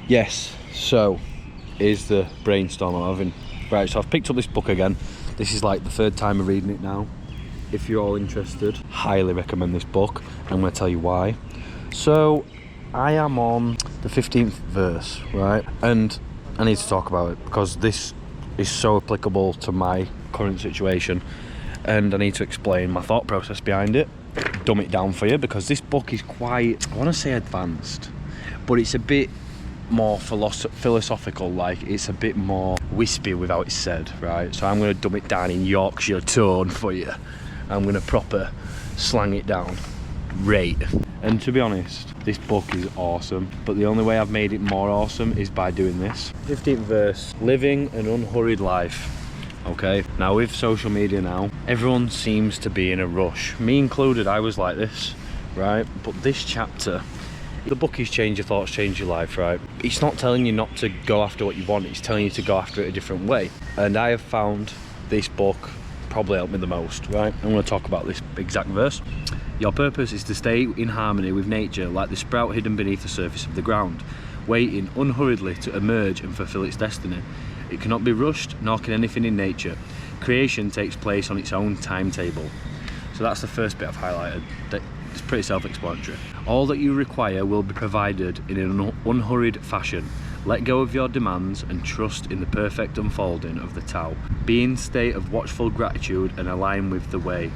Yes, so is the brainstorm I'm having. Right, so I've picked up this book again. This is like the third time of reading it now. If you're all interested, highly recommend this book. I'm going to tell you why. So I am on the 15th verse, right? And I need to talk about it because this is so applicable to my current situation, and I need to explain my thought process behind it, dumb it down for you, because this book is quite, I want to say advanced, but it's a bit more philosophical, like it's a bit more wispy with how it's said, right? So I'm going to dumb it down in Yorkshire tone for you. I'm going to proper slang it down. Right. And to be honest, this book is awesome, but the only way I've made it more awesome is by doing this. 15th verse, living an unhurried life. Okay, now with social media now, everyone seems to be in a rush. Me included, I was like this, right? But this chapter, the book is Change Your Thoughts, Change Your Life, right? It's not telling you not to go after what you want, it's telling you to go after it a different way. And I have found this book probably helped me the most, right? I'm going to talk about this exact verse. Your purpose is to stay in harmony with nature like the sprout hidden beneath the surface of the ground, waiting unhurriedly to emerge and fulfill its destiny. It cannot be rushed, nor can anything in nature. Creation takes place on its own timetable. So that's the first bit I've highlighted. It's pretty self-explanatory. All that you require will be provided in an unhurried fashion. Let go of your demands and trust in the perfect unfolding of the Tao. Be in state of watchful gratitude and align with the way.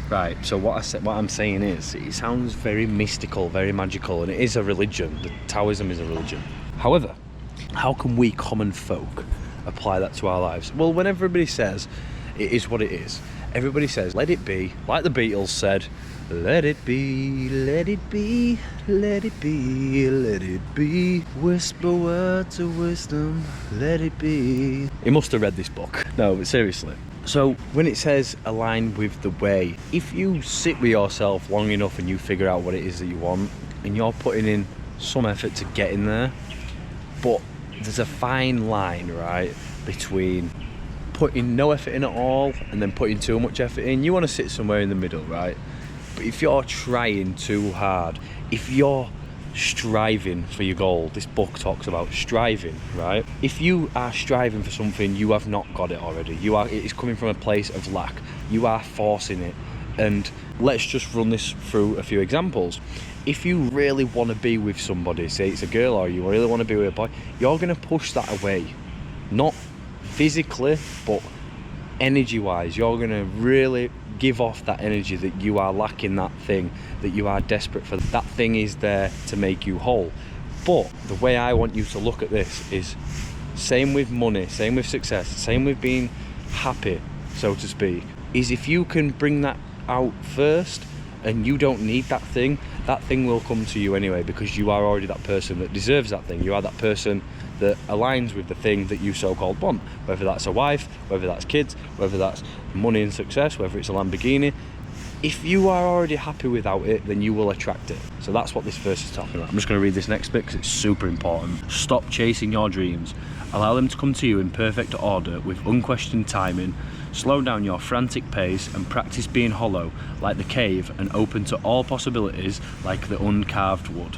Right, so what I'm saying is, it sounds very mystical, very magical, and it is a religion. The Taoism is a religion. However, how can we common folk apply that to our lives? Well, when everybody says it is what it is, everybody says let it be, like the Beatles said, let it be, let it be, let it be, let it be, whisper words of wisdom, let it be. He must have read this book. No, but seriously. So when it says align with the way, if you sit with yourself long enough and you figure out what it is that you want, and you're putting in some effort to get in there, but there's a fine line, right, between putting no effort in at all and then putting too much effort in. You want to sit somewhere in the middle, right? But if you're trying too hard, if you're striving for your goal, this book talks about striving, right? If you are striving for something, you have not got it already. It is coming from a place of lack. You are forcing it. And let's just run this through a few examples. If you really want to be with somebody, say it's a girl, or you really want to be with a boy, you're going to push that away. Not physically, but energy-wise. You're going to really give off that energy that you are lacking, that thing that you are desperate for. That thing is there to make you whole. But the way I want you to look at this is same with money, same with success, same with being happy, so to speak, is if you can bring that out first and you don't need that thing will come to you anyway, because you are already that person that deserves that thing. You are that person that aligns with the thing that you so-called want, whether that's a wife, whether that's kids, whether that's money and success, whether it's a Lamborghini. If you are already happy without it, then you will attract it. So that's what this verse is talking about. I'm just going to read this next bit because it's super important. Stop chasing your dreams. Allow them to come to you in perfect order with unquestioned timing. Slow down your frantic pace and practice being hollow like the cave and open to all possibilities like the uncarved wood.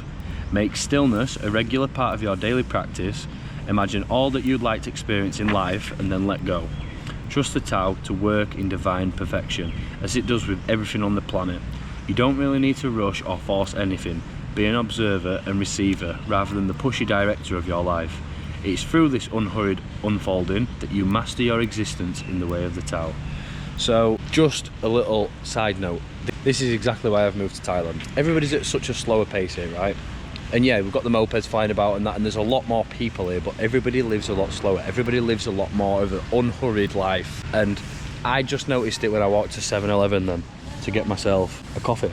Make stillness a regular part of your daily practice. Imagine all that you'd like to experience in life and then let go. Trust the Tao to work in divine perfection, as it does with everything on the planet. You don't really need to rush or force anything. Be an observer and receiver rather than the pushy director of your life. It's through this unhurried unfolding that you master your existence in the way of the Tao. So, just a little side note. This is exactly why I've moved to Thailand. Everybody's at such a slower pace here, right? And yeah, we've got the mopeds flying about and that, and there's a lot more people here, but everybody lives a lot slower. Everybody lives a lot more of an unhurried life. And I just noticed it when I walked to 7-Eleven then to get myself a coffee.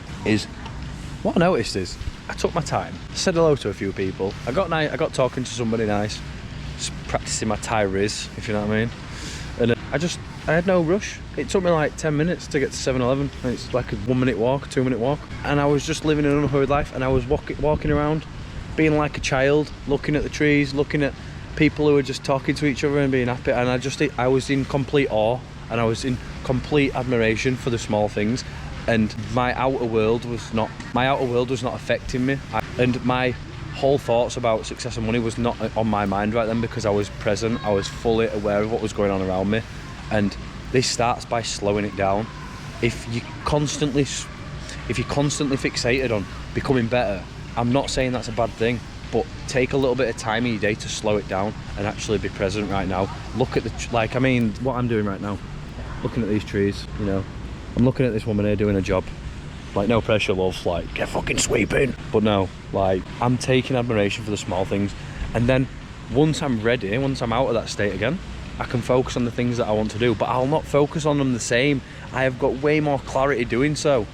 What I noticed is I took my time, said hello to a few people. I got talking to somebody nice, just practicing my Thai riz, if you know what I mean. And I had no rush. It took me like 10 minutes to get to 7-Eleven, and it's like a 1 minute walk, 2 minute walk. And I was just living an unhurried life, and I was walking around, being like a child, looking at the trees, looking at people who were just talking to each other and being happy. And I was in complete awe, and I was in complete admiration for the small things. And my outer world was not affecting me. And my whole thoughts about success and money was not on my mind right then, because I was present, I was fully aware of what was going on around me. And this starts by slowing it down. If you're constantly fixated on becoming better, I'm not saying that's a bad thing, but take a little bit of time in your day to slow it down and actually be present right now. Look at what I'm doing right now, looking at these trees, you know, I'm looking at this woman here doing a job. Like, no pressure, love, like, get fucking sweeping. But no, like, I'm taking admiration for the small things. And then once I'm ready, once I'm out of that state again, I can focus on the things that I want to do, but I'll not focus on them the same. I have got way more clarity doing so,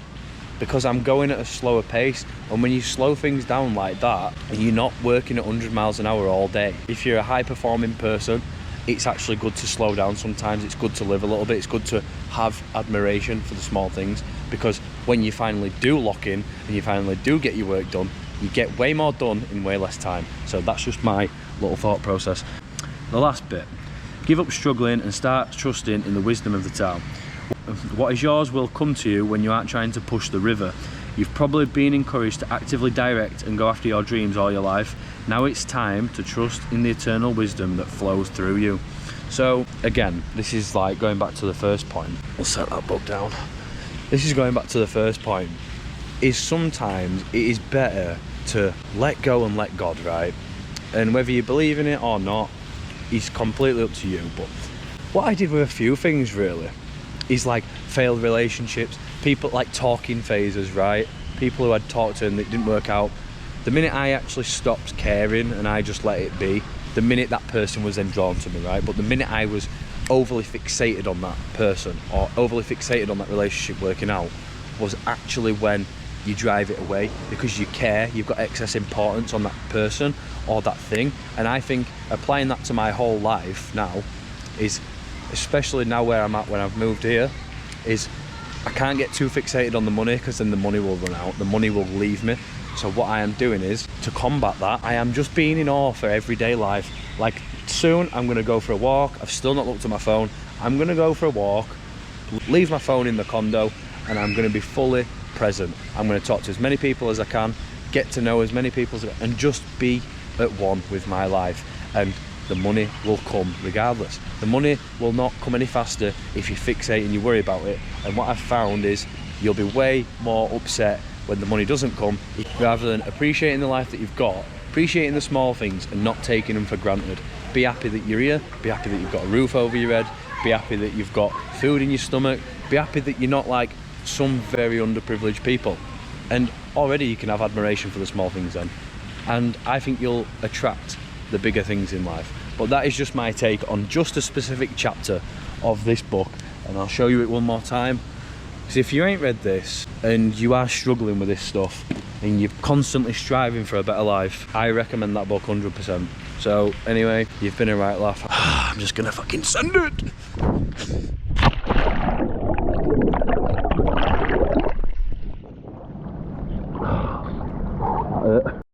because I'm going at a slower pace. And when you slow things down like that, and you're not working at 100 miles an hour all day, if you're a high performing person, it's actually good to slow down sometimes. It's good to live a little bit. It's good to have admiration for the small things, because when you finally do lock in and you finally do get your work done, you get way more done in way less time. So that's just my little thought process. The last bit: give up struggling and start trusting in the wisdom of the town. What is yours will come to you when you aren't trying to push the river. You've probably been encouraged to actively direct and go after your dreams all your life. Now it's time to trust in the eternal wisdom that flows through you. So again, this is like going back to the first point. We'll set that book down. This is going back to the first point, is sometimes it is better to let go and let God, right? And whether you believe in it or not is completely up to you. But what I did with a few things really is like failed relationships, people like talking phases, right? People who I'd talked to and it didn't work out. The minute I actually stopped caring and I just let it be, the minute that person was then drawn to me, right? But the minute I was overly fixated on that person or overly fixated on that relationship working out was actually when you drive it away, because you care, you've got excess importance on that person or that thing. And I think applying that to my whole life now is, especially now where I'm at when I've moved here, is I can't get too fixated on the money, because then the money will run out, the money will leave me. So what I am doing is, to combat that, I am just being in awe for everyday life. Like, soon I'm going to go for a walk. I've still not looked at my phone. I'm going to go for a walk, leave my phone in the condo, and I'm going to be fully present. I'm going to talk to as many people as I can, get to know as many people as I can, and just be at one with my life. And the money will come regardless. The money will not come any faster if you fixate and you worry about it. And what I've found is you'll be way more upset when the money doesn't come, rather than appreciating the life that you've got, appreciating the small things and not taking them for granted. Be happy that you're here, be happy that you've got a roof over your head, be happy that you've got food in your stomach, be happy that you're not like some very underprivileged people. And already you can have admiration for the small things then. And I think you'll attract the bigger things in life. But that is just my take on just a specific chapter of this book, and I'll show you it one more time. Because if you ain't read this and you are struggling with this stuff and you're constantly striving for a better life, I recommend that book 100%. So anyway, you've been a right laugh. I'm just gonna fucking send it.